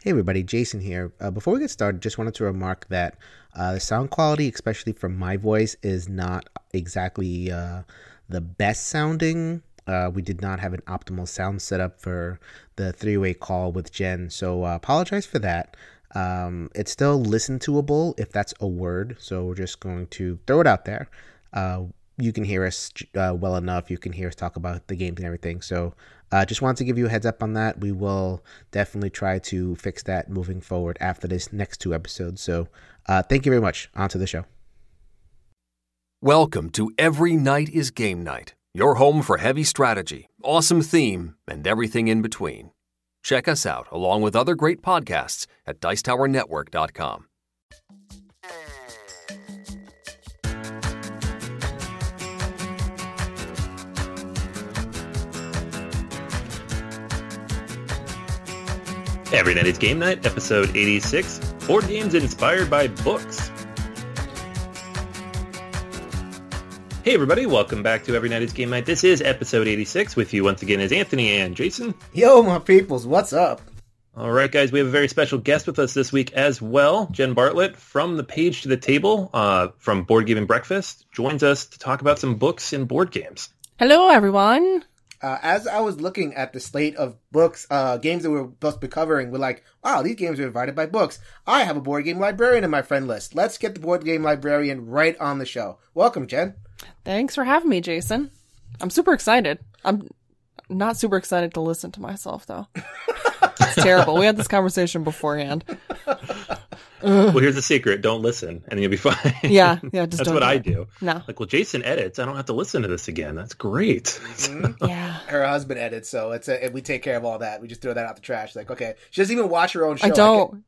Hey everybody, Jason here. Before we get started, just wanted to remark that the sound quality, especially from my voice, is not exactly the best sounding. We did not have an optimal sound setup for the three-way call with Jen, so apologize for that. It's still listen-toable, if that's a word, so we're just going to throw it out there. You can hear us well enough. You can hear us talk about the games and everything, so just wanted to give you a heads up on that. We will definitely try to fix that moving forward after this next two episodes. So thank you very much. On to the show. Welcome to Every Night is Game Night, your home for heavy strategy, awesome theme, and everything in between. Check us out along with other great podcasts at dicetowernetwork.com. Every Night is Game Night, episode 86, Board Games Inspired by Books. Hey everybody, welcome back to Every Night is Game Night. This is episode 86. With you once again is Anthony and Jason. Yo, my peoples, what's up? All right, guys, we have a very special guest with us this week as well. Jenn Bartlett from the Page to the Table from Board Game and Breakfast joins us to talk about some books and board games. Hello, everyone. As I was looking at the slate of books, games that we're supposed to be covering, we're like, wow, these games are invited by books. I have a Board Game Librarian in my friend list. Let's get the Board Game Librarian right on the show. Welcome, Jen. Thanks for having me, Jason. I'm super excited. I'm not super excited to listen to myself, though. It's terrible. We had this conversation beforehand. Well, here's the secret. Don't listen, and you'll be fine. Yeah, just That's don't what do I it. do. No. Like, well, Jason edits. I don't have to listen to this again. That's great. Mm-hmm. Yeah. Her husband edits, so we take care of all that. We just throw that out the trash. Like, okay, she doesn't even watch her own show. I don't.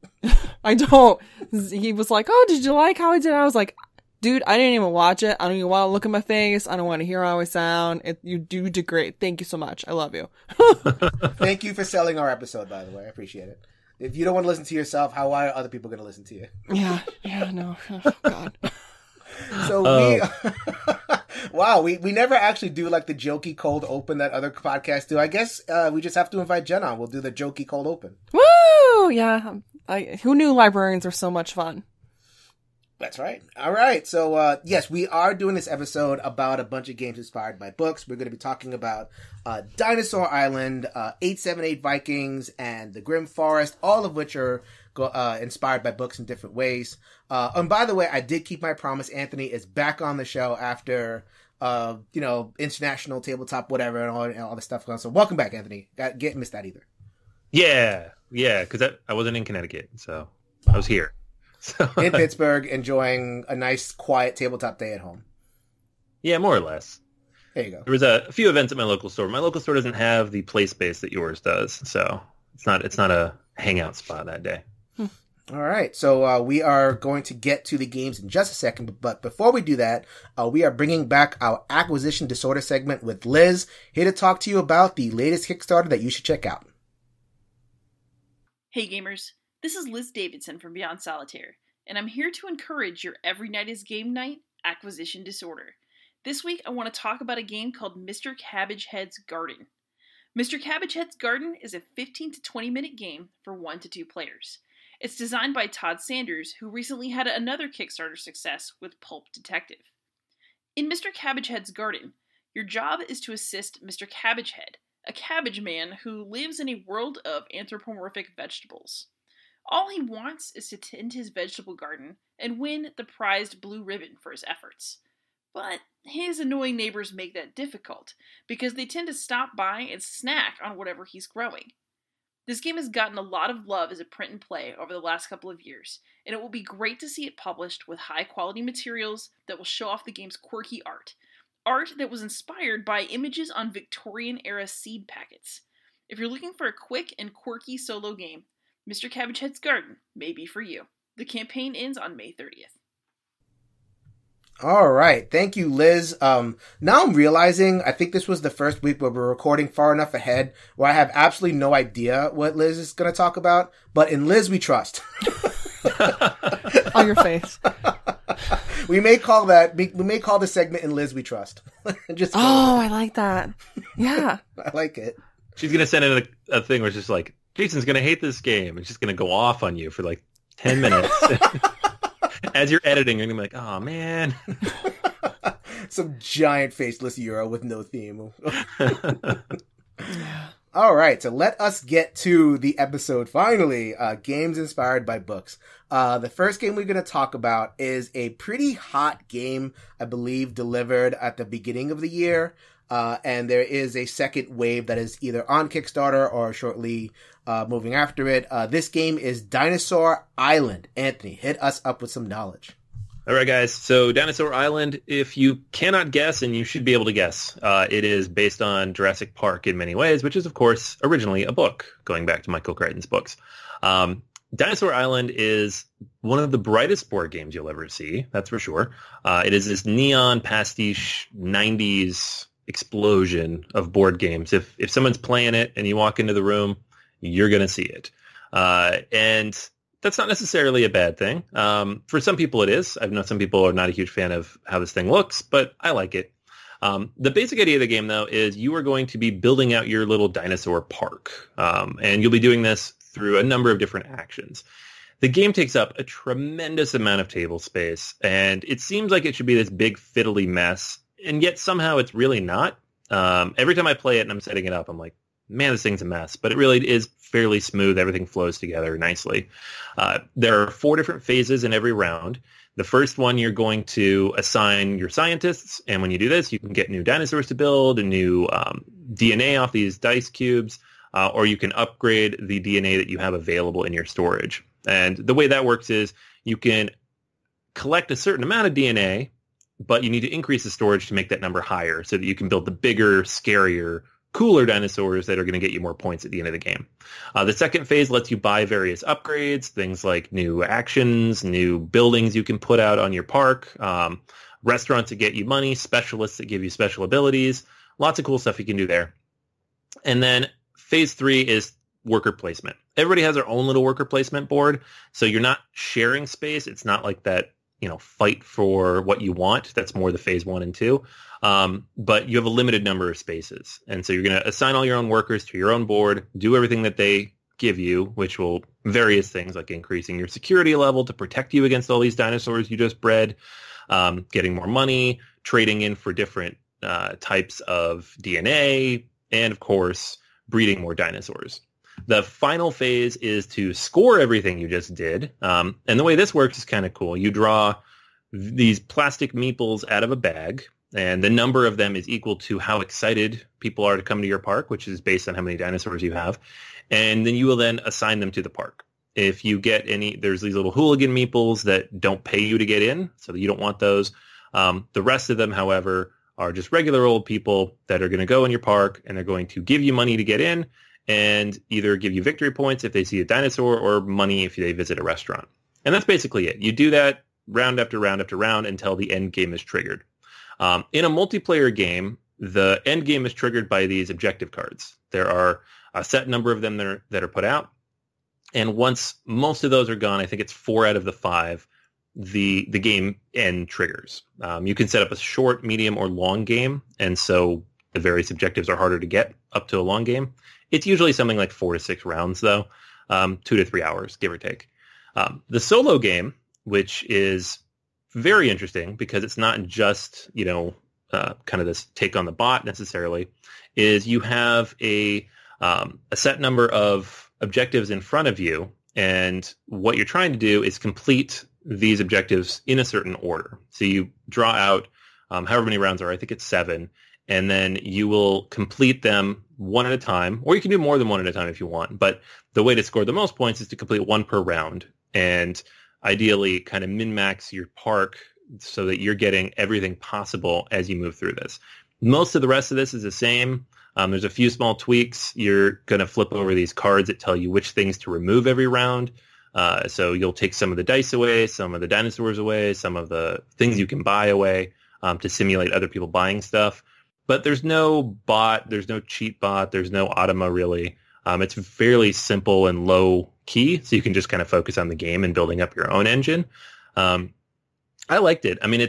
I don't. He was like, oh, did you like how I did? I was like, dude, I didn't even watch it. I don't even want to look at my face. I don't want to hear how I sound. You did great. Thank you so much. I love you. Thank you for selling our episode, by the way. I appreciate it. If you don't want to listen to yourself, how are other people going to listen to you? Yeah, no. Oh, God. So wow, we never actually do like the jokey cold open that other podcasts do. I guess we just have to invite Jen on. We'll do the jokey cold open. Woo! Yeah. Who knew librarians were so much fun? That's right. All right. So, yes, we are doing this episode about a bunch of games inspired by books. We're going to be talking about Dinosaur Island, 878 Vikings, and the Grimm Forest, all of which are inspired by books in different ways. And by the way, I did keep my promise. Anthony is back on the show after, international tabletop, whatever, and all the stuff going on. So welcome back, Anthony. Can't miss that either. Yeah, because I wasn't in Connecticut, so I was here. In Pittsburgh, enjoying a nice, quiet tabletop day at home. Yeah, more or less. There you go. There was a few events at my local store. My local store doesn't have the play space that yours does, so it's not a hangout spot that day. All right, so we are going to get to the games in just a second, but before we do that, we are bringing back our acquisition disorder segment with Liz, here to talk to you about the latest Kickstarter that you should check out. Hey gamers, this is Liz Davidson from Beyond Solitaire, and I'm here to encourage your Every Night is Game Night acquisition disorder. This week I want to talk about a game called Mr. Cabbagehead's Garden. Mr. Cabbagehead's Garden is a 15 to 20 minute game for 1 to 2 players. It's designed by Todd Sanders, who recently had another Kickstarter success with Pulp Detective. In Mr. Cabbagehead's Garden, your job is to assist Mr. Cabbagehead, a cabbage man who lives in a world of anthropomorphic vegetables. All he wants is to tend his vegetable garden and win the prized blue ribbon for his efforts. But his annoying neighbors make that difficult, because they tend to stop by and snack on whatever he's growing. This game has gotten a lot of love as a print and play over the last couple of years, and it will be great to see it published with high-quality materials that will show off the game's quirky art. Art that was inspired by images on Victorian-era seed packets. If you're looking for a quick and quirky solo game, Mr. Cabbagehead's Garden may be for you. The campaign ends on May 30th. All right. Thank you, Liz. Now I'm realizing I think this was the first week where we're recording far enough ahead where I have absolutely no idea what Liz is going to talk about. But in Liz, we trust. On your face. We may call the segment In Liz We Trust. Just I like that. Yeah. I like it. She's going to send in a thing where it's just like, Jason's going to hate this game. It's just going to go off on you for like 10 minutes. As you're editing, you're going to be like, oh, man. Some giant faceless Euro with no theme. All right, so let us get to the episode finally. Games inspired by books. The first game we're going to talk about is a pretty hot game, I believe, delivered at the beginning of the year. And there is a second wave that is either on Kickstarter or shortly moving after it. This game is Dinosaur Island. Anthony, hit us up with some knowledge. All right, guys. So Dinosaur Island, if you cannot guess, and you should be able to guess, it is based on Jurassic Park in many ways, which is, of course, originally a book, going back to Michael Crichton's books. Dinosaur Island is one of the brightest board games you'll ever see, that's for sure. It is this neon pastiche 90s explosion of board games. If someone's playing it and you walk into the room, you're going to see it. And that's not necessarily a bad thing. For some people it is. I've known some people are not a huge fan of how this thing looks, but I like it. The basic idea of the game, though, is you are going to be building out your little dinosaur park. And you'll be doing this through a number of different actions. The game takes up a tremendous amount of table space, and it seems like it should be this big fiddly mess, and yet somehow it's really not. Every time I play it and I'm setting it up, I'm like, man, this thing's a mess. But it really is fairly smooth. Everything flows together nicely. There are 4 different phases in every round. The first one, you're going to assign your scientists, and when you do this, you can get new dinosaurs to build, and new DNA off these dice cubes, or you can upgrade the DNA that you have available in your storage. And the way that works is you can collect a certain amount of DNA, but you need to increase the storage to make that number higher so that you can build the bigger, scarier, cooler dinosaurs that are going to get you more points at the end of the game. The second phase lets you buy various upgrades, things like new actions, new buildings you can put out on your park, restaurants that get you money, specialists that give you special abilities, lots of cool stuff you can do there. And then phase 3 is worker placement. Everybody has their own little worker placement board, so you're not sharing space. It's not like that, fight for what you want. That's more the phase 1 and 2. But you have a limited number of spaces. And so you're going to assign all your own workers to your own board, do everything that they give you, which will various things like increasing your security level to protect you against all these dinosaurs you just bred, getting more money, trading in for different types of DNA, and of course, breeding more dinosaurs. The final phase is to score everything you just did. And the way this works is kind of cool. You draw these plastic meeples out of a bag, and the number of them is equal to how excited people are to come to your park, which is based on how many dinosaurs you have. And then you will then assign them to the park. If you get there's these little hooligan meeples that don't pay you to get in, so you don't want those. The rest of them, however, are just regular old people that are going to go in your park, and they're going to give you money to get in, and either give you victory points if they see a dinosaur, or money if they visit a restaurant. And that's basically it. You do that round after round after round until the end game is triggered. In a multiplayer game, the end game is triggered by these objective cards. There are a set number of them that are put out, and once most of those are gone, I think it's 4 out of the 5, the game end triggers. You can set up a short, medium, or long game, and so the various objectives are harder to get up to a long game. It's usually something like 4 to 6 rounds, though, 2 to 3 hours, give or take. The solo game, which is very interesting because it's not just, kind of this take on the bot necessarily, is you have a set number of objectives in front of you, and what you're trying to do is complete these objectives in a certain order. So you draw out however many rounds are, I think it's 7, and then you will complete them one at a time, or you can do more than one at a time if you want. But the way to score the most points is to complete 1 per round, and ideally kind of min-max your park so that you're getting everything possible as you move through this. Most of the rest of this is the same. There's a few small tweaks. You're going to flip over these cards that tell you which things to remove every round. So you'll take some of the dice away, some of the dinosaurs away, some of the things you can buy away to simulate other people buying stuff. But there's no bot, there's no cheat bot, there's no automa really. It's fairly simple and low key, so you can just kind of focus on the game and building up your own engine. I liked it. I mean,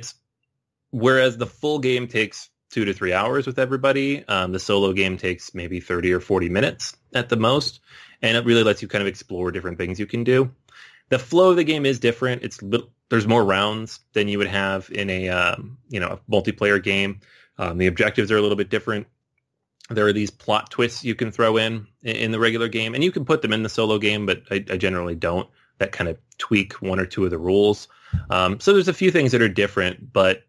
whereas the full game takes 2 to 3 hours with everybody, the solo game takes maybe 30 or 40 minutes at the most. and it really lets you kind of explore different things you can do. The flow of the game is different. There's more rounds than you would have in a a multiplayer game. The objectives are a little bit different. There are these plot twists you can throw in the regular game, and you can put them in the solo game, but I generally don't. That kind of tweak one or two of the rules. So there's a few things that are different, but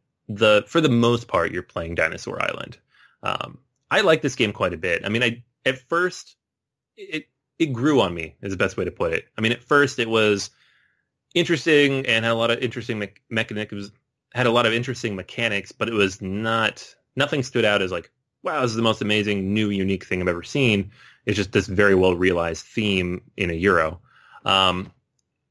for the most part, you're playing Dinosaur Island. I like this game quite a bit. I mean, at first, it grew on me, is the best way to put it. I mean, at first, it was interesting and had a lot of interesting mechanics, but it was nothing stood out as like, wow, this is the most amazing, new, unique thing I've ever seen. It's just this very well-realized theme in a Euro.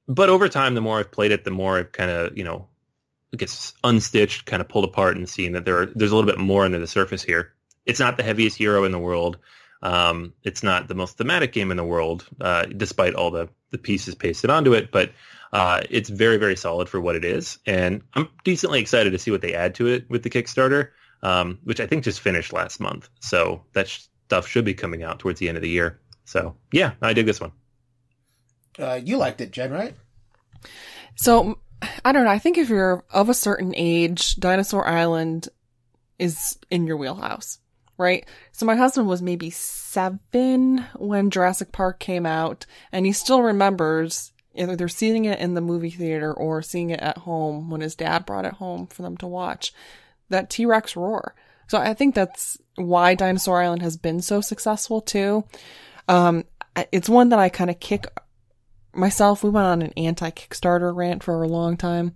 But over time, the more I've played it, the more I've kind of, I guess unstitched, kind of pulled apart and seen that there's a little bit more under the surface here. It's not the heaviest Euro in the world. It's not the most thematic game in the world, despite all the pieces pasted onto it. But it's very, very solid for what it is. And I'm decently excited to see what they add to it with the Kickstarter, which I think just finished last month. So that stuff should be coming out towards the end of the year. So, yeah, I dig this one. You liked it, Jen, right? So, I don't know. I think if you're of a certain age, Dinosaur Island is in your wheelhouse, right? So my husband was maybe 7 when Jurassic Park came out, and he still remembers either seeing it in the movie theater or seeing it at home when his dad brought it home for them to watch, that T-Rex roar. So I think that's why Dinosaur Island has been so successful too. It's one that I kind of kick myself. We went on an anti-Kickstarter rant for a long time,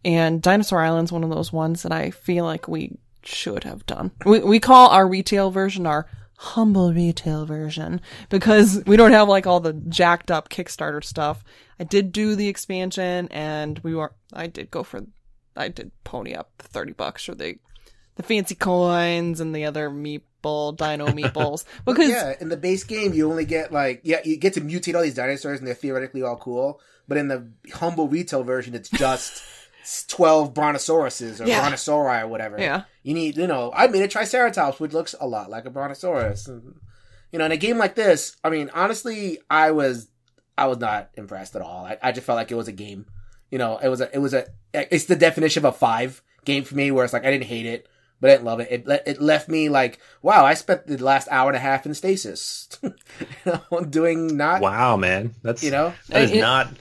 and Dinosaur Island's one of those ones that I feel like we should have done. We call our retail version our humble retail version because we don't have like all the jacked up Kickstarter stuff. I did do the expansion, and I did pony up $30 for the fancy coins and the other dino meeples. Because yeah, in the base game you only get you get to mutate all these dinosaurs and they're theoretically all cool, but in the humble retail version it's just 12 brontosauruses or brontosauri or whatever. Yeah. You need, I made a triceratops which looks a lot like a brontosaurus. And, in a game like this, I mean, honestly, I was not impressed at all. I just felt like it was a game. It's the definition of a 5 game for me, where it's like I didn't hate it, but I didn't love it. It left me like, wow, I spent the last hour and a half in stasis, doing not. Wow, man, that is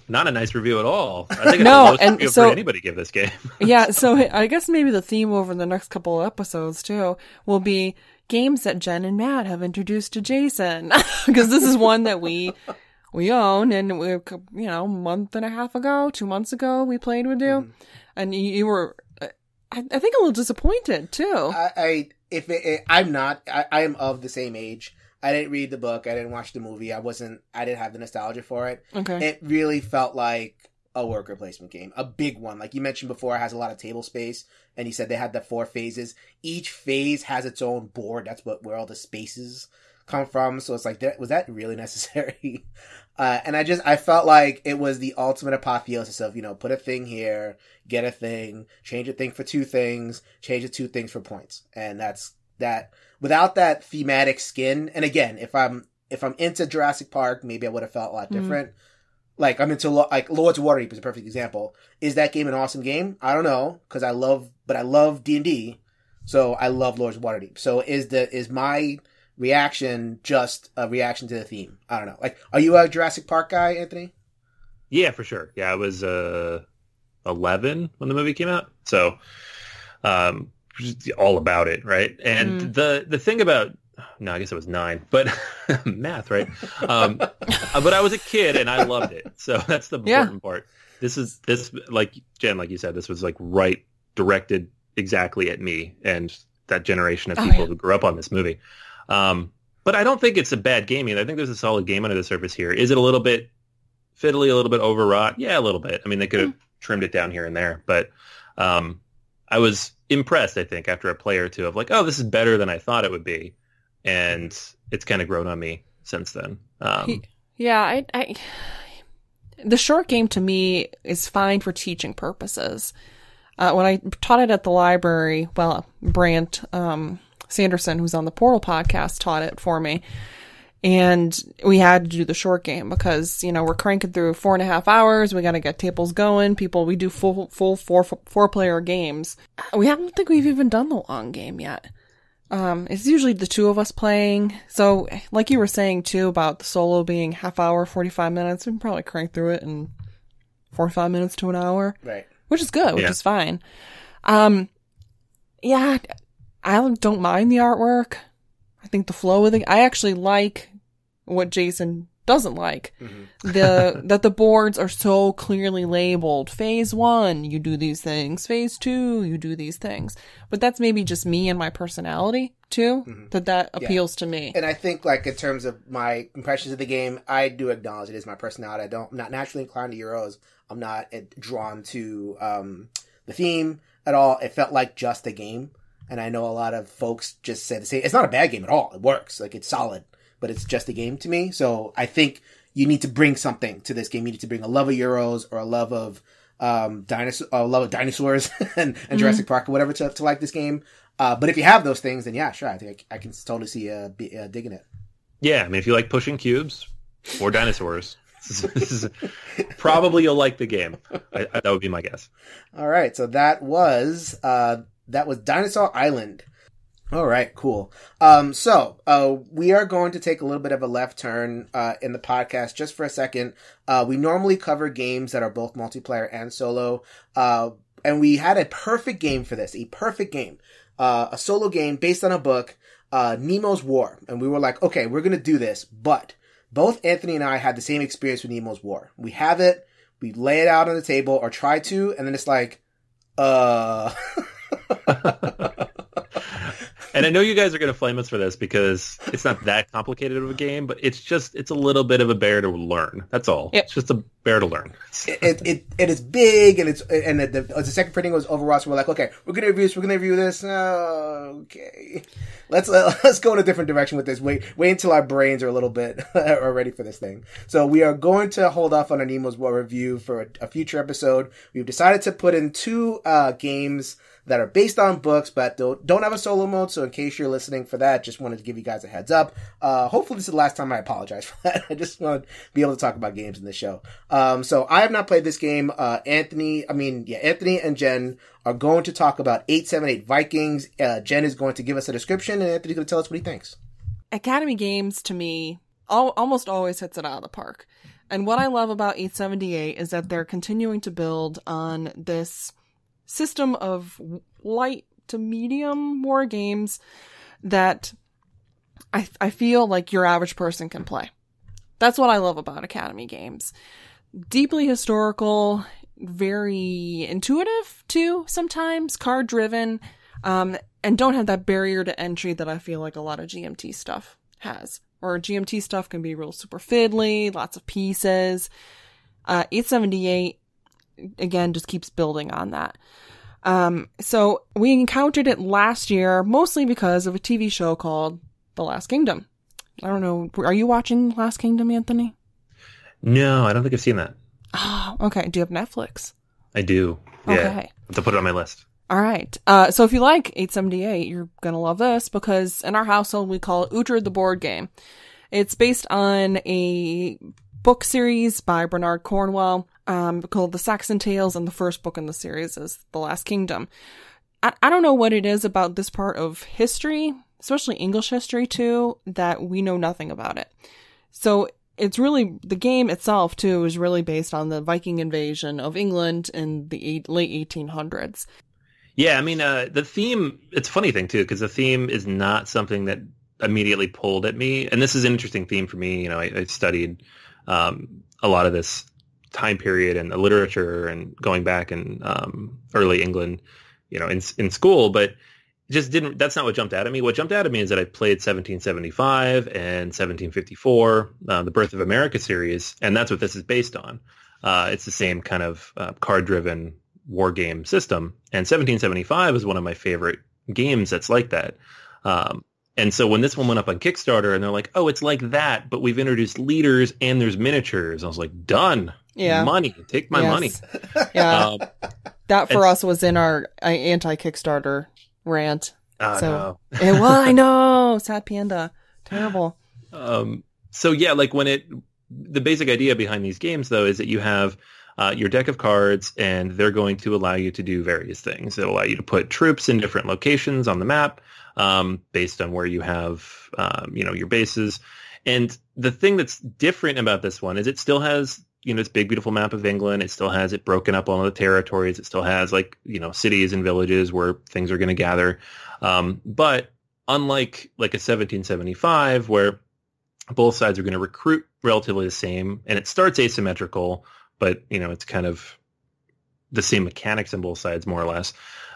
not a nice review at all. I think it's the most review for anybody give this game. Yeah, so I guess maybe the theme over the next couple of episodes too will be games that Jen and Matt have introduced to Jason, because this is one that we own, and we, a month and a half ago, 2 months ago, we played with you, and you were. I think a little disappointed too. I am of the same age. I didn't read the book. I didn't watch the movie. I didn't have the nostalgia for it. Okay. It really felt like a worker placement game. A big one. Like you mentioned before, it has a lot of table space, and you said they had the 4 phases. Each phase has its own board. That's where all the spaces come from. So it's like, was that really necessary? And I felt like it was the ultimate apotheosis of, put a thing here, get a thing, change a thing for 2 things, change the 2 things for points. And that's that. Without that thematic skin, and again, if I'm into Jurassic Park, maybe I would have felt a lot different. Like I'm into Lords of Waterdeep is a perfect example. Is that game an awesome game? I don't know, because I love D&D, so I love Lords of Waterdeep. So is my reaction just a reaction to the theme? I don't know. Like, are you a Jurassic Park guy, Anthony? Yeah, for sure. Yeah, I was 11 when the movie came out, so all about it, right? And the thing about, no, I guess I was 9, but math, right? But I was a kid and I loved it, so that's the important part. This like Jen, like you said, this was like directed exactly at me and that generation of people who grew up on this movie. But I don't think it's a bad game either. I think there's a solid game under the surface here. Is it a little bit fiddly, a little bit overwrought? Yeah, a little bit. I mean, they could have trimmed it down here and there, but I was impressed, I think, after a play or two of like, oh, this is better than I thought it would be. And it's kind of grown on me since then. The short game to me is fine for teaching purposes. When I taught it at the library, Brant Sanderson, who's on the Portal podcast, taught it for me. And we had to do the short game because, we're cranking through 4.5 hours. We got to get tables going. We do full four-player games. I don't think we've even done the long game yet. It's usually the two of us playing. So, like you were saying, too, about the solo being half hour, 45 minutes, we can probably crank through it in 45 minutes to an hour. Right. Which is good, which is fine. I don't mind the artwork. I think the flow of I actually like what Jason doesn't like. That the boards are so clearly labeled. Phase 1, you do these things. Phase 2, you do these things. But that's maybe just me and my personality, too, that appeals to me. And I think, like, in terms of my impressions of the game, I do acknowledge it is my personality. I'm not naturally inclined to Euros. I'm not drawn to the theme at all. It felt like just a game. And I know a lot of folks just say the same. It's not a bad game at all. It works. Like, it's solid. But it's just a game to me. So I think you need to bring something to this game. You need to bring a love of Euros or a love of dinosaurs and Jurassic Park or whatever to like this game. But if you have those things, then yeah, sure. I think I can totally see digging it. Yeah, I mean, if you like pushing cubes or dinosaurs, this is probably you'll like the game. That would be my guess. All right, so that was Dinosaur Island. All right, cool. So we are going to take a little bit of a left turn in the podcast just for a second. We normally cover games that are both multiplayer and solo. And we had a perfect game for this, a solo game based on a book, Nemo's War. And we were like, okay, we're going to do this. But both Anthony and I had the same experience with Nemo's War. We have it, we lay it out on the table or try to, and then it's like, And I know you guys are going to flame us for this because it's not that complicated of a game, but it's a little bit of a bear to learn. That's all. Yep. It's just a bear to learn. It is big, and the second printing was Overwatch. So we're like, okay, we're going to review this. Okay, let's go in a different direction with this. Wait until our brains are a little bit are ready for this thing. So we are going to hold off on our Nemo's War review for a future episode. We've decided to put in two games that are based on books, but don't have a solo mode. So in case you're listening for that, just wanted to give you guys a heads up. Hopefully this is the last time I apologize for that. I just want to be able to talk about games in this show. So I have not played this game. Anthony and Jenn are going to talk about 878 Vikings. Jenn is going to give us a description, and Anthony's going to tell us what he thinks. Academy Games, to me, almost always hits it out of the park. And what I love about 878 is that they're continuing to build on this system of light to medium war games that I feel like your average person can play. That's what I love about Academy Games. Deeply historical, very intuitive too, sometimes card driven, and don't have that barrier to entry that I feel like a lot of GMT stuff has. Or GMT stuff can be real super fiddly, lots of pieces. 878 again just keeps building on that. So we encountered it last year, mostly because of a TV show called The Last Kingdom. I don't know. Are you watching Last Kingdom, Anthony? No, I don't think I've seen that. Oh, okay. Do you have Netflix? I do. Yeah. Okay. I have to put it on my list. All right. So if you like 878, you're going to love this because in our household, we call it Uhtred the Board Game. It's based on a book series by Bernard Cornwell called The Saxon Tales, and the first book in the series is The Last Kingdom. I don't know what it is about this part of history, especially English history too, that we know nothing about it. So it's really, the game itself too is really based on the Viking invasion of England in the late 1800s. Yeah, I mean, the theme, it's a funny thing too, because the theme is not something that immediately pulled at me. And this is an interesting theme for me. You know, I studied a lot of this time period and the literature and going back in early England, you know, in school, but just didn't, that's not what jumped out at me. What jumped out at me is that I played 1775 and 1754, the Birth of America series, and that's what this is based on. It's the same kind of card-driven war game system, and 1775 is one of my favorite games that's like that. And so when this one went up on Kickstarter and they're like, oh, it's like that, but we've introduced leaders and there's miniatures. I was like, done. Yeah. Money. Take my money. Yeah. That for us was in our anti-Kickstarter rant. Oh, so no. Well, I know. Sad Panda. Terrible. So yeah, like the basic idea behind these games though is that you have your deck of cards, and they're going to allow you to do various things. It'll allow you to put troops in different locations on the map based on where you have your bases. And the thing that's different about this one is it still has this big beautiful map of England. It still has it broken up on the territories. It still has cities and villages where things are going to gather. But unlike like a 1775 where both sides are going to recruit relatively the same, and it starts asymmetrical, but it's kind of the same mechanics on both sides more or less.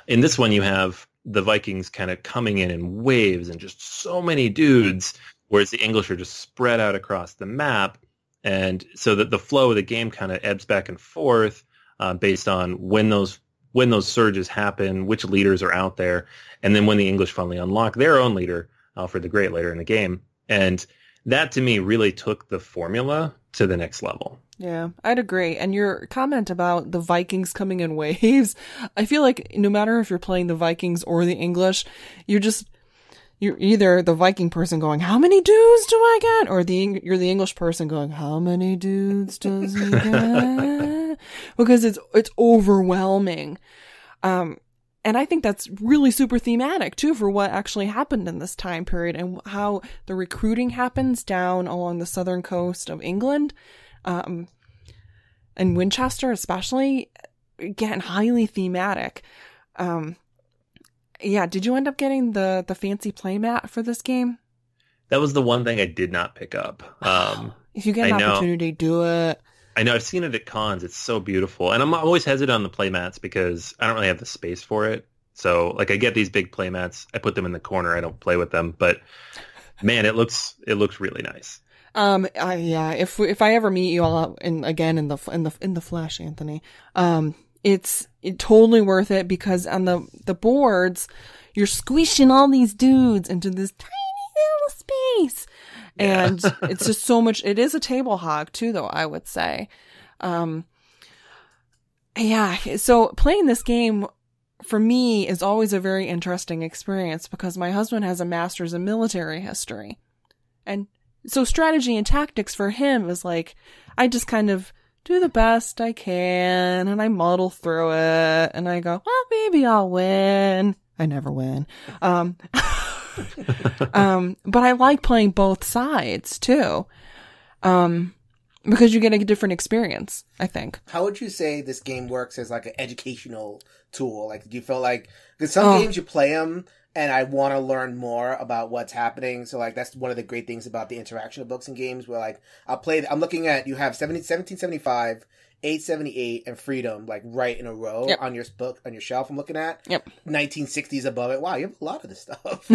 In this one, you have the Vikings kind of coming in waves and just so many dudes, whereas the English are just spread out across the map. And so that the flow of the game kind of ebbs back and forth based on when those surges happen, which leaders are out there, and then when the English finally unlock their own leader, Alfred the Great, later in the game. And that, to me, really took the formula to the next level. Yeah, I'd agree. And your comment about the Vikings coming in waves, I feel like no matter if you're playing the Vikings or the English, you're either the Viking person going, how many dudes do I get? Or you're the English person going, how many dudes does he get? Because it's overwhelming. And I think that's really super thematic too for what actually happened in this time period and how the recruiting happens down along the southern coast of England. And Winchester especially, again, highly thematic. Yeah, did you end up getting the fancy playmat for this game? That was the one thing I did not pick up. If you get an opportunity, do it. I know, I've seen it at cons. It's so beautiful. And I'm always hesitant on the playmats because I don't really have the space for it. So, like, I get these big playmats. I put them in the corner. I don't play with them. But, man, it looks really nice. Yeah, if I ever meet you all again in the flesh, Anthony, it's totally worth it because on the boards, you're squishing all these dudes into this tiny little space. Yeah. And it's just so much. It is a table hog too, though, I would say. Yeah. So playing this game for me is always a very interesting experience because my husband has a master's in military history. And so strategy and tactics for him is like, I just kind of do the best I can and I muddle through it and I go, well, maybe I'll win. I never win. But I like playing both sides too. Because you get a different experience, I think. How would you say this game works as like an educational tool? Like, do you feel like, because some games you play them and I want to learn more about what's happening. So like, that's one of the great things about the interaction of books and games where like, I'm looking at, you have 1775, 878 and Freedom, like right in a row on your book, on your shelf I'm looking at. Yep. 1960s above it. Wow, you have a lot of this stuff.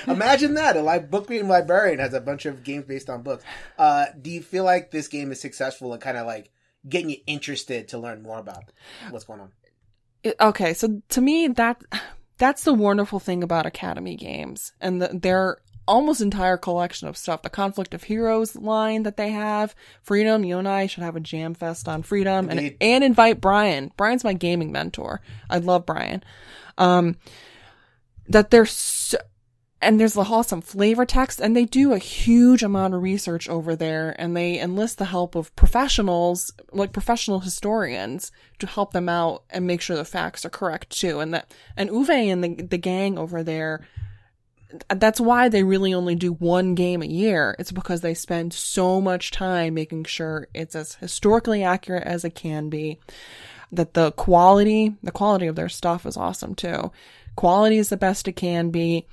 Imagine that. A Board Game Librarian has a bunch of games based on books. Do you feel like this game is successful in kind of like getting you interested to learn more about what's going on? Okay, so to me, that's the wonderful thing about Academy games and their almost entire collection of stuff. The Conflict of Heroes line that they have, Freedom. You and I should have a jam fest on Freedom and invite Brian. Brian's my gaming mentor. I love Brian. That and there's awesome flavor text, and they do a huge amount of research over there, and they enlist the help of professionals, like professional historians, to help them out and make sure the facts are correct too. And Uwe and the gang over there, that's why they really only do one game a year. It's because they spend so much time making sure it's as historically accurate as it can be, that the quality of their stuff is awesome too. Quality is the best it can be,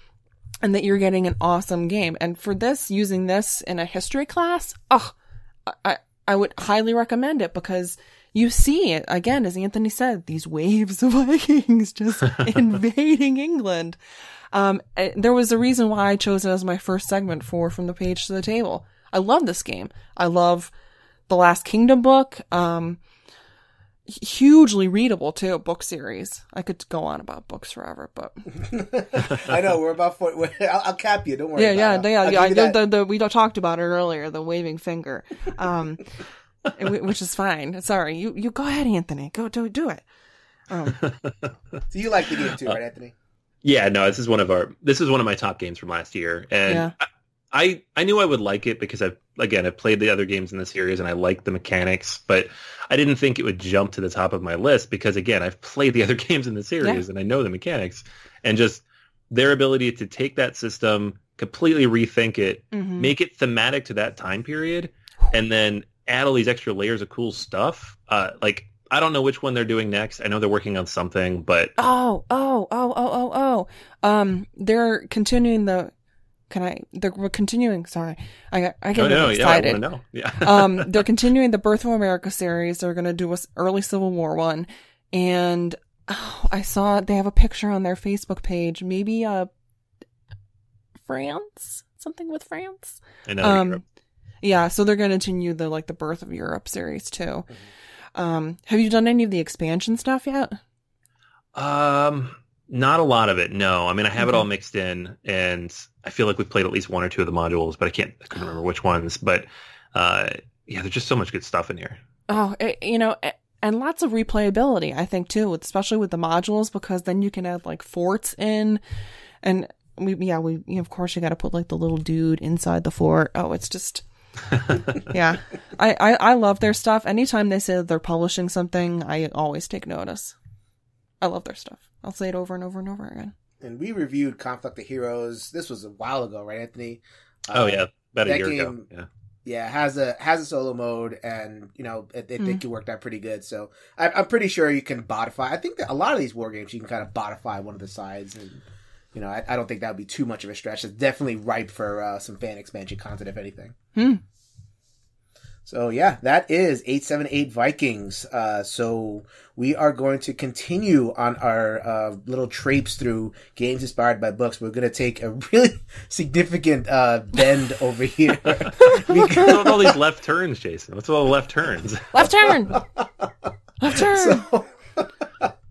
and that you're getting an awesome game. And for this, using this in a history class, I would highly recommend it because you see it, again, as Anthony said, these waves of Vikings just invading England. There was a reason why I chose it as my first segment for From the Page to the Table. I love this game. I love the Last Kingdom book. Hugely readable too, book series. I could go on about books forever, but I know we're about I'll cap you. Don't worry. Yeah. We talked about it earlier. The waving finger, which is fine. Sorry, you go ahead, Anthony. Go do it. So you like the game too, right, Anthony? Yeah, no, this is one of my top games from last year, and I knew I would like it because I've played the other games in the series and I like the mechanics, but I didn't think it would jump to the top of my list because, again, I've played the other games in the series and I know the mechanics, and just their ability to take that system, completely rethink it, make it thematic to that time period, and then add all these extra layers of cool stuff. I don't know which one they're doing next. I know they're working on something, but they're continuing the. We're continuing. Sorry, I get excited. Yeah, I want to know. Yeah. They're continuing the Birth of America series. They're going to do a early Civil War one, and I saw they have a picture on their Facebook page. Maybe France, something with France. I know. Europe. Yeah, so they're going to continue the Birth of Europe series too. Have you done any of the expansion stuff yet? Not a lot of it. No, I mean, I have it all mixed in, and I feel like we've played at least one or two of the modules, but I couldn't remember which ones. But there's just so much good stuff in here. Oh, and lots of replayability, I think too, especially with the modules, because then you can add forts in, and we of course you got to put the little dude inside the fort. Oh, it's just. Yeah, I love their stuff. Anytime they say that they're publishing something, I always take notice. I love their stuff. I'll say it over and over and over again. And we reviewed Conflict of Heroes. This was a while ago, right, Anthony? About a year ago. Yeah, has a solo mode, and I think it worked out pretty good. So I'm pretty sure you can bodify. I think that a lot of these war games you can kind of bodify one of the sides, and I don't think that would be too much of a stretch. It's definitely ripe for some fan expansion content, if anything. So yeah, that is 878 Vikings. So we are going to continue on our little traipse through games inspired by books. We're going to take a really significant bend over here. What's with all these left turns, Jason? What's with all the left turns? Left turn! Left turn! So...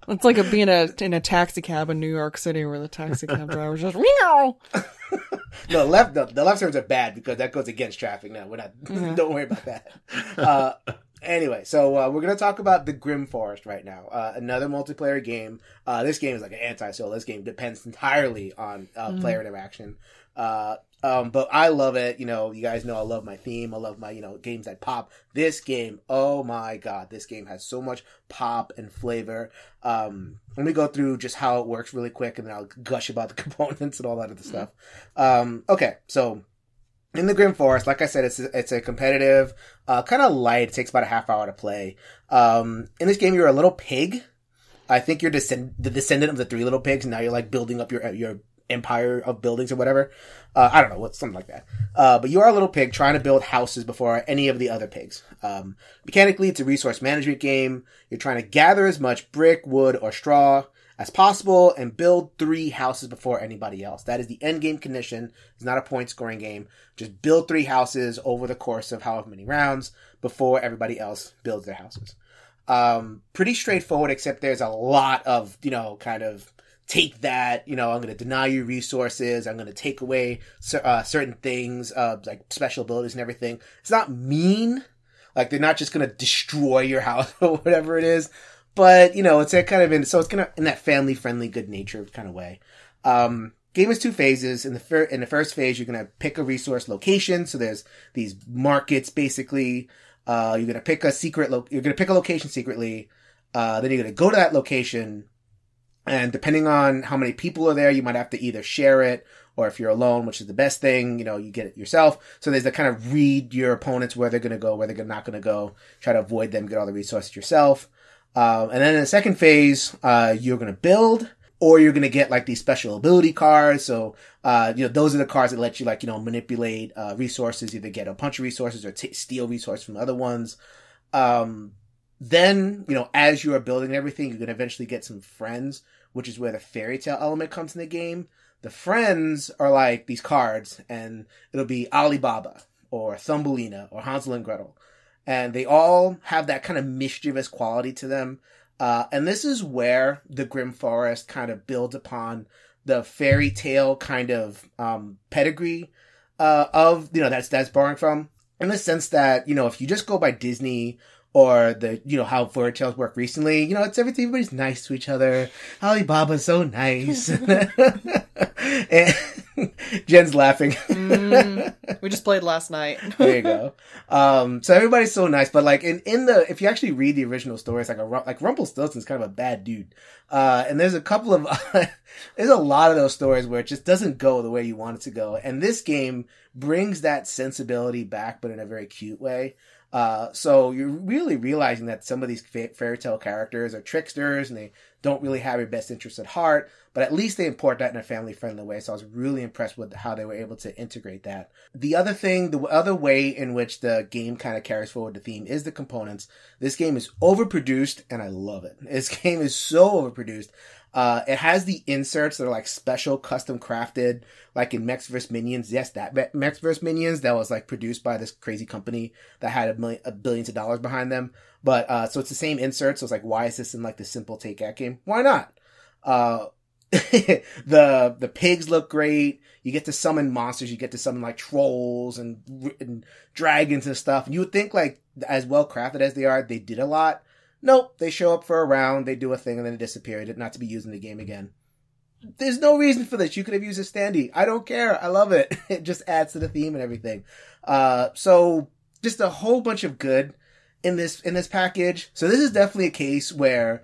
It's like being in a taxi cab in New York City where the taxi cab driver's just meow. No, the left turns are bad because that goes against traffic. No, we're not. Don't worry about that. Anyway, so we're gonna talk about the Grimm Forest right now. Another multiplayer game. This game is like an anti-solo. This game depends entirely on player interaction. But I love it. You guys know I love my theme. I love my, games that pop. This game, oh my God, this game has so much pop and flavor. Let me go through just how it works really quick, and then I'll gush about the components and all that other stuff. Okay, so in the Grimm Forest, like I said, it's a competitive, kind of light. It takes about a half hour to play. In this game, you're a little pig. I think you're the descendant of the three little pigs, and now you're building up your empire of buildings or whatever. I don't know, something like that. But you are a little pig trying to build houses before any of the other pigs. Mechanically, it's a resource management game. You're trying to gather as much brick, wood, or straw as possible and build 3 houses before anybody else. That is the end game condition. It's not a point scoring game. Just build 3 houses over the course of however many rounds before everybody else builds their houses. Pretty straightforward, except there's a lot of, kind of take that, I'm going to deny you resources. I'm going to take away certain things, like special abilities and everything. It's not mean. They're not just going to destroy your house or whatever it is. But, it's a kind of in that family friendly, good natured kind of way. Game is 2 phases. In the first phase, you're going to pick a resource location. So there's these markets, basically. You're going to pick a location secretly. Then you're going to go to that location. And depending on how many people are there, you might have to either share it, or if you're alone, which is the best thing, you get it yourself. So there's the kind of read your opponents, where they're going to go, where they're not going to go, try to avoid them, get all the resources yourself. And then in the second phase, you're going to build, or you're going to get these special ability cards. So, those are the cards that let you manipulate, resources, either get a bunch of resources or steal resources from other ones. Then, as you are building everything, you're going to eventually get some friends, which is where the fairy tale element comes in the game. The friends are these cards, and it'll be Alibaba or Thumbelina or Hansel and Gretel. And they all have that kind of mischievous quality to them. And this is where the Grimm Forest kind of builds upon the fairy tale kind of pedigree of, that's borrowing from. In the sense that, if you just go by Disney or how fairy tales work recently, it's everybody's nice to each other. Alibaba's so nice. Jen's laughing. We just played last night. There you go. So everybody's so nice, but like in the if you actually read the original story, it's like Rumpelstiltskin's kind of a bad dude. And there's a couple of there's a lot of those stories where it just doesn't go the way you want it to go. And this game brings that sensibility back, but in a very cute way. So you're really realizing that some of these fairy tale characters are tricksters and they don't really have your best interests at heart, but at least they import that in a family friendly way. So I was really impressed with how they were able to integrate that. The other way in which the game kind of carries forward the theme is the components. This game is overproduced and I love it. This game is so overproduced. It has the inserts that are like special custom crafted, like in Mechs vs. Minions. Yes, that Mechs vs. Minions that was like produced by this crazy company that had billions of dollars behind them. But, so it's the same insert. So it's like, why is this in like the simple take at game? Why not? The pigs look great. You get to summon monsters. You get to summon like trolls and dragons and stuff. And you would think like as well crafted as they are, they did a lot. Nope, they show up for a round, they do a thing, and then they disappear, not to be used in the game again. There's no reason for this. You could have used a standee. I don't care. I love it. It just adds to the theme and everything. So just a whole bunch of good in this package. So this is definitely a case where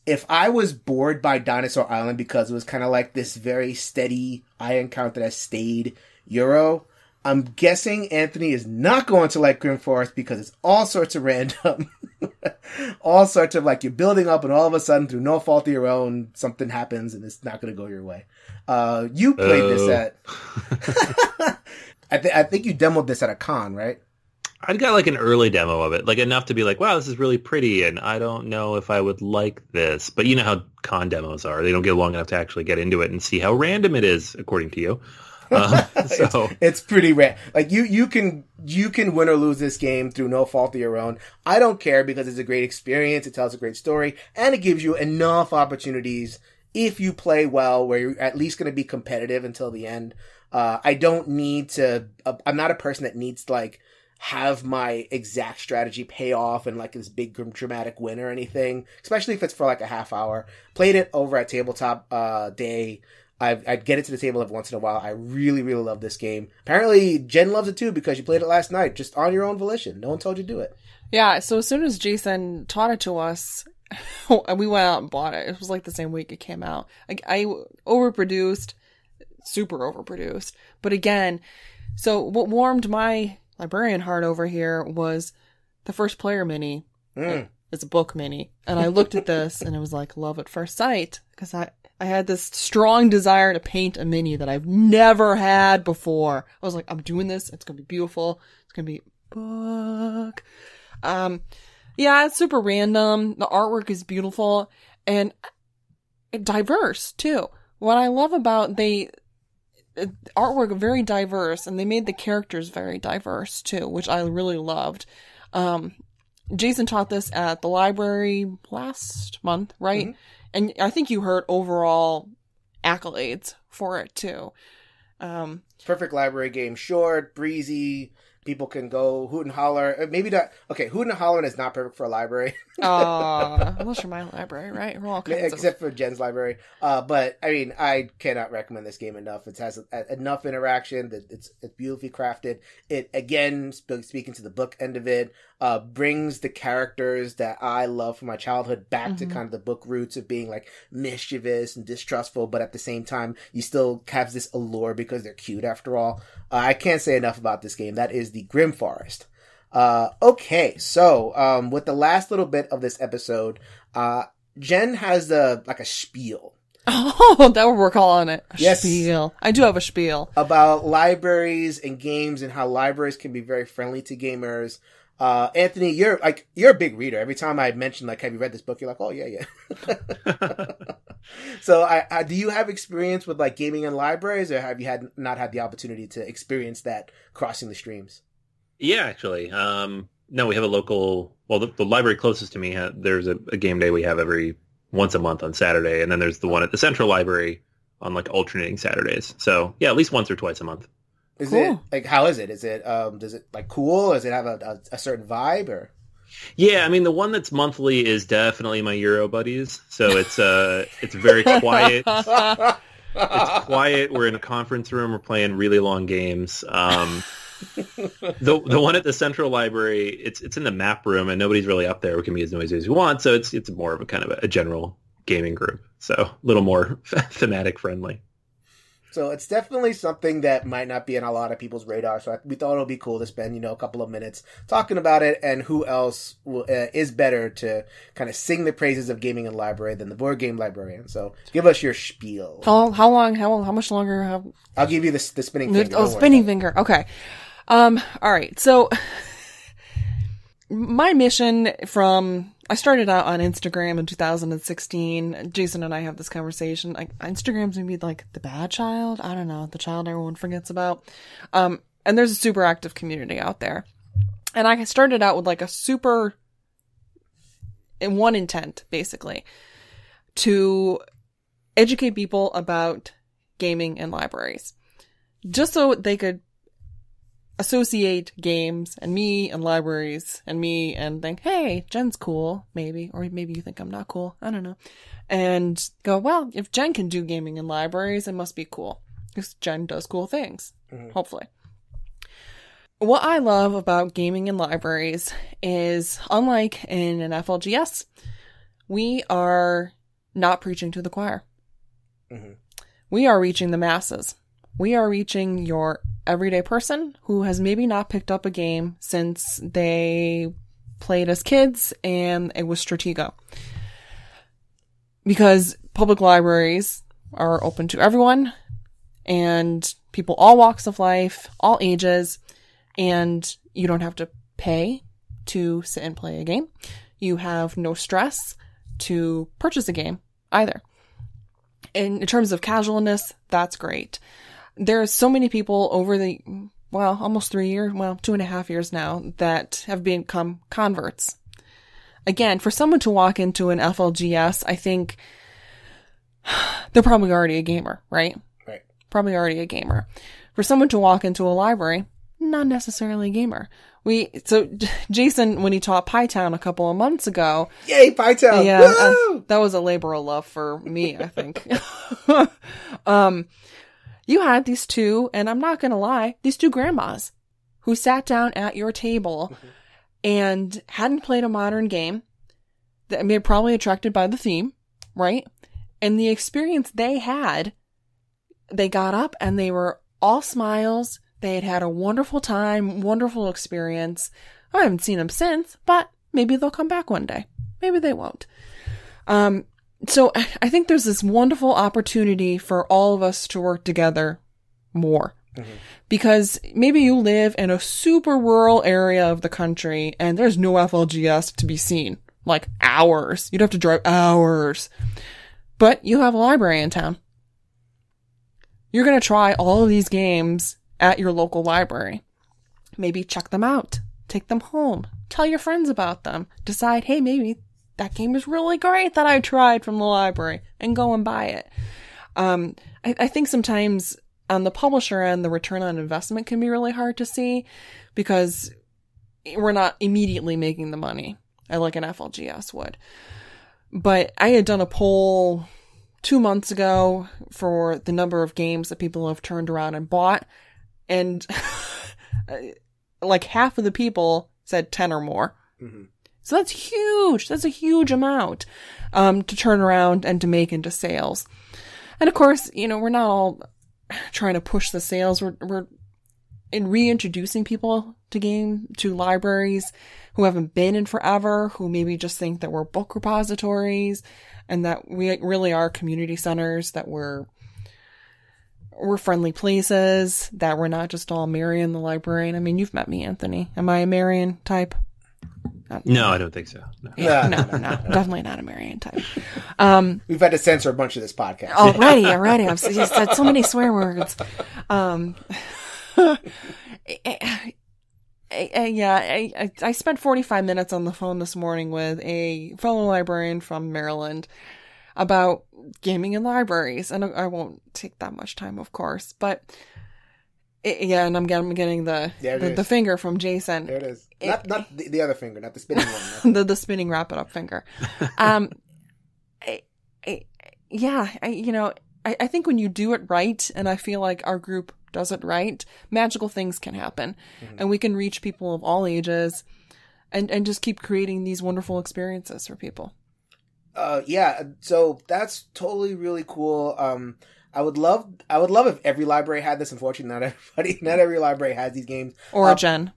if I was bored by Dinosaur Island because it was kind of like this very steady, iron count that has stayed Euro, I'm guessing Anthony is not going to like Grimm Forest because it's all sorts of random. All sorts of like you're building up and all of a sudden through no fault of your own, something happens and it's not going to go your way. You played this at... I think you demoed this at a con, right? I got like an early demo of it, like enough to be like, wow, this is really pretty, and I don't know if I would like this. But you know how con demos are. They don't get long enough to actually get into it and see how random it is, according to you. So it's pretty rare. Like you can win or lose this game through no fault of your own. I don't care because it's a great experience. It tells a great story and it gives you enough opportunities if you play well where you're at least going to be competitive until the end. I don't need to, I'm not a person that needs to like have my exact strategy pay off and like this big dramatic win or anything, especially if it's for like a half hour. Played it over at Tabletop Day. I'd get it to the table every once in a while. I really, really love this game. Apparently, Jen loves it too because you played it last night, just on your own volition. No one told you to do it. Yeah, so as soon as Jason taught it to us, we went out and bought it. It was like the same week it came out. I overproduced, super overproduced. But again, so what warmed my librarian heart over here was the first player mini. It's a book mini. And I looked at this and it was like love at first sight because I had this strong desire to paint a mini that I've never had before. I was like, I'm doing this. It's going to be beautiful. It's going to be book. Yeah, it's super random. The artwork is beautiful and diverse too. What I love about artwork very diverse and they made the characters very diverse too, which I really loved. Jason taught this at the library last month, right? Mm-hmm. And I think you heard overall accolades for it, too. Perfect library game. Short, breezy. People can go hoot and holler. Maybe not. Okay, hoot and hollering is not perfect for a library. Unless you're my library, right? We're all kinds Except for Jen's library. But, I mean, I cannot recommend this game enough. It has enough interaction. That it's beautifully crafted. It, again, speaking to the book end of it, brings the characters that I love from my childhood back to kind of the book roots of being, like, mischievous and distrustful, but at the same time, you still have this allure because they're cute after all. I can't say enough about this game. That is the Grimm Forest. Okay, so with the last little bit of this episode, Jen has a spiel. Oh, that what we're calling it. Yes. Spiel. I do have a spiel. About libraries and games and how libraries can be very friendly to gamers. Anthony, you're a big reader. Every time I mention, like, have you read this book? You're like, oh, yeah. So do you have experience with like gaming in libraries, or have you not had the opportunity to experience that crossing the streams? Yeah, actually. No, we have a local, the library closest to me, there's a game day we have every once a month on Saturday. And then there's the one at the Central Library on like alternating Saturdays. So yeah, at least once or twice a month. Is it like, how is it? Is it, does it like cool? Does it have a certain vibe or? Yeah, I mean, the one that's monthly is definitely my Euro buddies. So it's very quiet. It's quiet. We're in a conference room. We're playing really long games. The one at the Central Library, it's in the map room, and nobody's really up there. We can be as noisy as we want, so it's more of a kind of a general gaming group. So a little more thematic friendly. So it's definitely something that might not be on a lot of people's radar. So we thought it would be cool to spend, a couple of minutes talking about it. And who else is better to kind of sing the praises of gaming in library than the Board Game Librarian? So give us your spiel. How much longer? I'll give you the spinning finger. Oh, spinning finger. Okay. All right. So my mission I started out on Instagram in 2016. Jason and I have this conversation. Instagram's maybe like the bad child. I don't know. The child everyone forgets about. And there's a super active community out there. And I started out with like one intent, basically, to educate people about gaming in libraries. Just so they could associate games and me and libraries and me and think, hey, Jen's cool, maybe. Or maybe you think I'm not cool. I don't know. And go, well, if Jenn can do gaming in libraries, it must be cool. Because Jenn does cool things, hopefully. What I love about gaming in libraries is, unlike in an FLGS, we are not preaching to the choir. Mm-hmm. We are reaching the masses. We are reaching your everyday person who has maybe not picked up a game since they played as kids and it was Stratego. Because public libraries are open to everyone and people all walks of life, all ages, and you don't have to pay to sit and play a game. You have no stress to purchase a game either. And in terms of casualness, that's great. There's so many people over almost 3 years, 2.5 years now, that have become converts. Again, for someone to walk into an FLGS, I think they're probably already a gamer, right? Right. Probably already a gamer. For someone to walk into a library, not necessarily a gamer. So Jason, when he taught PyTown a couple of months ago. Yay, PyTown! Yeah, that was a labor of love for me, I think. You had these two, and I'm not going to lie, these two grandmas who sat down at your table and hadn't played a modern game. That may probably attracted by the theme, right? And the experience they had, they got up and they were all smiles. They had a wonderful time, wonderful experience. I haven't seen them since, but maybe they'll come back one day. Maybe they won't. So I think there's this wonderful opportunity for all of us to work together more. Mm-hmm. Because maybe you live in a super rural area of the country and there's no FLGS to be seen. Like hours. You'd have to drive hours. But you have a library in town. You're going to try all of these games at your local library. Maybe check them out. Take them home. Tell your friends about them. Decide, hey, maybe that game is really great that I tried from the library, and go and buy it. I think sometimes on the publisher end, the return on investment can be really hard to see because we're not immediately making the money like an FLGS would. But I had done a poll 2 months ago for the number of games that people have turned around and bought, and like half of the people said 10 or more. Mm-hmm. So that's huge. That's a huge amount to turn around and to make into sales. And of course, we're not all trying to push the sales. We're in reintroducing people to libraries who haven't been in forever, who maybe just think that we're book repositories and that we really are community centers, that we're friendly places, that we're not just all Marion the librarian. I mean, you've met me, Anthony. Am I a Marion type? No, I don't think so. No. Yeah, no, definitely not a Marion type. We've had to censor a bunch of this podcast. Already. I've said so many swear words. I spent 45 minutes on the phone this morning with a fellow librarian from Maryland about gaming in libraries, and I won't take that much time, of course, but and I'm getting the finger from Jason. There it is. Not the other finger, not the spinning one. the spinning wrap it up finger. I think when you do it right, and I feel like our group does it right, magical things can happen. Mm-hmm. And we can reach people of all ages and just keep creating these wonderful experiences for people. Yeah, so that's totally really cool. I would love if every library had this. Unfortunately, not every library has these games. Or a Jenn.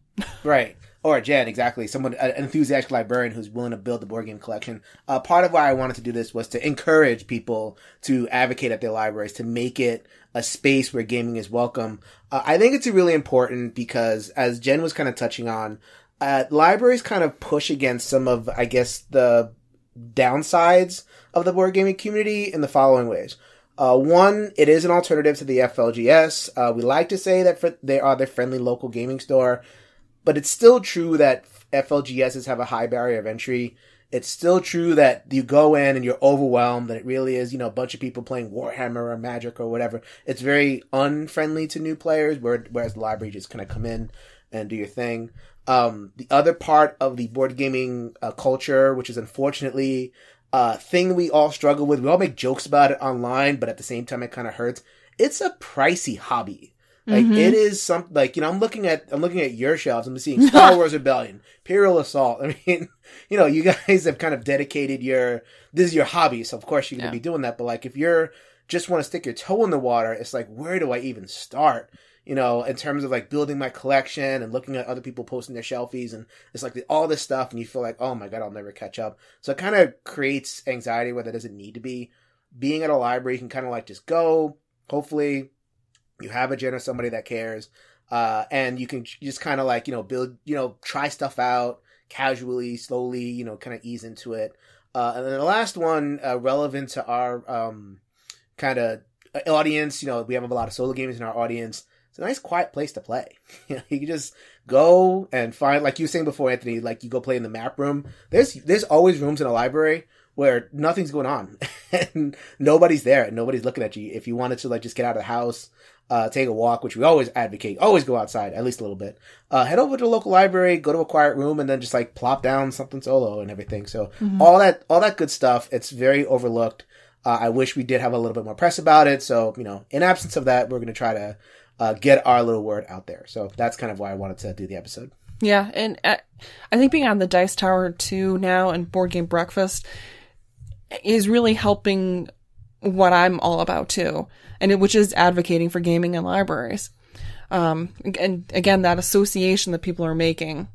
Right. Or a Jenn, exactly. Someone, an enthusiastic librarian who's willing to build the board game collection. Part of why I wanted to do this was to encourage people to advocate at their libraries, to make it a space where gaming is welcome. I think it's really important because, as Jenn was kind of touching on, libraries kind of push against some of, I guess, the downsides of the board gaming community in the following ways. One, it is an alternative to the FLGS. We like to say that they are their friendly local gaming store, but it's still true that FLGSs have a high barrier of entry. It's still true that you go in and you're overwhelmed, and it really is, a bunch of people playing Warhammer or Magic or whatever. It's very unfriendly to new players, whereas the library just kind of come in and do your thing. The other part of the board gaming culture, which is unfortunately thing we all struggle with. We all make jokes about it online, but at the same time, it kind of hurts. It's a pricey hobby. Like, it is something, like, I'm looking at your shelves. I'm seeing Star Wars Rebellion, Imperial Assault. I mean, you guys have kind of dedicated this is your hobby. So of course you're going to be doing that. But like, if you're just want to stick your toe in the water, it's like, where do I even start? In terms of like building my collection and looking at other people posting their shelfies, and it's like all this stuff, and you feel like, oh my God, I'll never catch up. So it kind of creates anxiety where there doesn't need to be. Being at a library, you can kind of like just go. Hopefully you have a Jenn or somebody that cares. And you can just kind of like, build, try stuff out casually, slowly, kind of ease into it. And then the last one, relevant to our, kind of audience, we have a lot of solo gamers in our audience. It's a nice quiet place to play. You can just go and find, like you were saying before, Anthony, like you go play in the map room. There's always rooms in a library where nothing's going on and nobody's there and nobody's looking at you. If you wanted to like just get out of the house, take a walk, which we always advocate, always go outside at least a little bit. Head over to the local library, go to a quiet room, and then just like plop down something solo and everything. So all that good stuff, it's very overlooked. I wish we did have a little bit more press about it. So, in absence of that, we're going to try to get our little word out there. So that's kind of why I wanted to do the episode. Yeah, and I think being on the Dice Tower 2 now and Board Game Breakfast is really helping what I'm all about too, which is advocating for gaming in libraries. And again, that association that people are making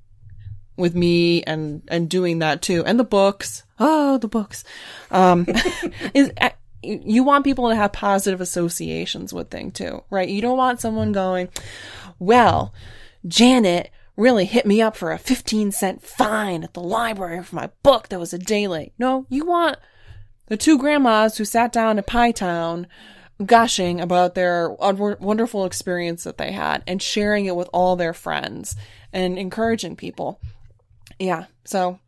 with me and doing that too, and the books. Oh, the books. Is you want people to have positive associations with things too, right? You don't want someone going, well, Janet really hit me up for a 15-cent fine at the library for my book that was a day late. No, you want the two grandmas who sat down at Pie Town gushing about their wonderful experience that they had and sharing it with all their friends and encouraging people. Yeah, so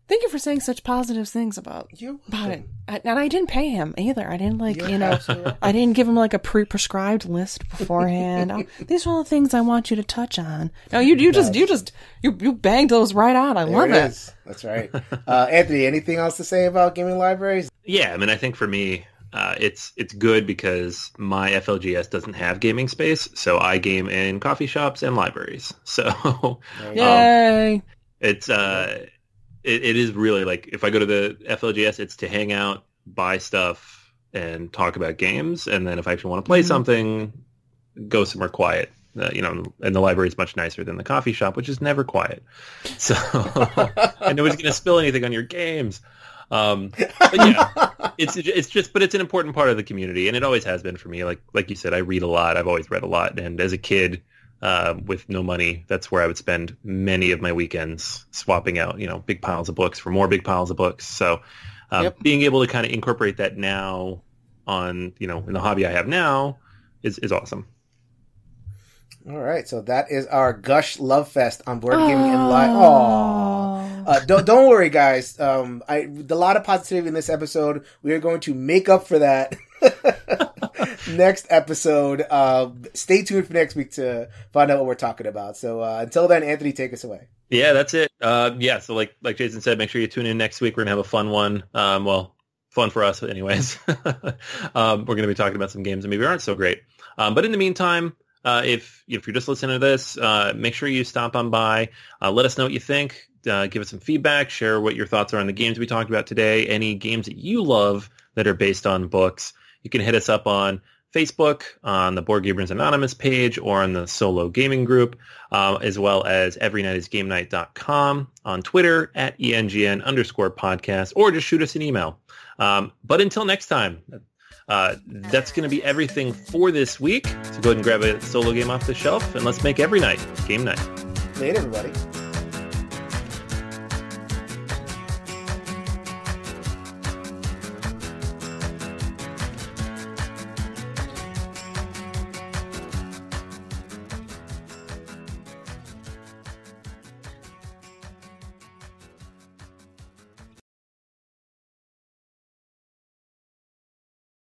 thank you for saying such positive things about it. And I didn't pay him either. I didn't I didn't give him like a prescribed list beforehand. Oh, these are all the things I want you to touch on. No, you banged those right out. I love it. That's right. Anthony, anything else to say about gaming libraries? Yeah, I mean, I think for me, it's good because my FLGS doesn't have gaming space, so I game in coffee shops and libraries. So, yay! It is really like, if I go to the FLGS, it's to hang out, buy stuff, and talk about games. And then if I actually want to play something, go somewhere quiet. And the library is much nicer than the coffee shop, which is never quiet. So, and nobody's going to spill anything on your games. But yeah, it's an important part of the community, and it always has been for me. Like you said, I read a lot. I've always read a lot. And as a kid, with no money, that's where I would spend many of my weekends, swapping out, big piles of books for more big piles of books. So, being able to kind of incorporate that now in the hobby I have now is awesome. All right. So that is our Gush Love Fest on Board Gaming and Live. Aww. Don't worry, guys. A lot of positivity in this episode. We are going to make up for that next episode. Stay tuned for next week to find out what we're talking about. So until then, Anthony, take us away. Yeah, that's it. So like Jason said, make sure you tune in next week. We're gonna have a fun one. fun for us anyways. We're going to be talking about some games that maybe aren't so great. But in the meantime, if you're just listening to this, make sure you stop on by. Let us know what you think. Give us some feedback. Share what your thoughts are on the games we talked about today. Any games that you love that are based on books. You can hit us up on Facebook, on the Board Gamers Anonymous page, or on the Solo Gaming Group, as well as everynightisgamenight.com, on Twitter at ENGN_podcast, or just shoot us an email. But until next time, that's going to be everything for this week. So go ahead and grab a solo game off the shelf, and let's make every night game night. Later, everybody.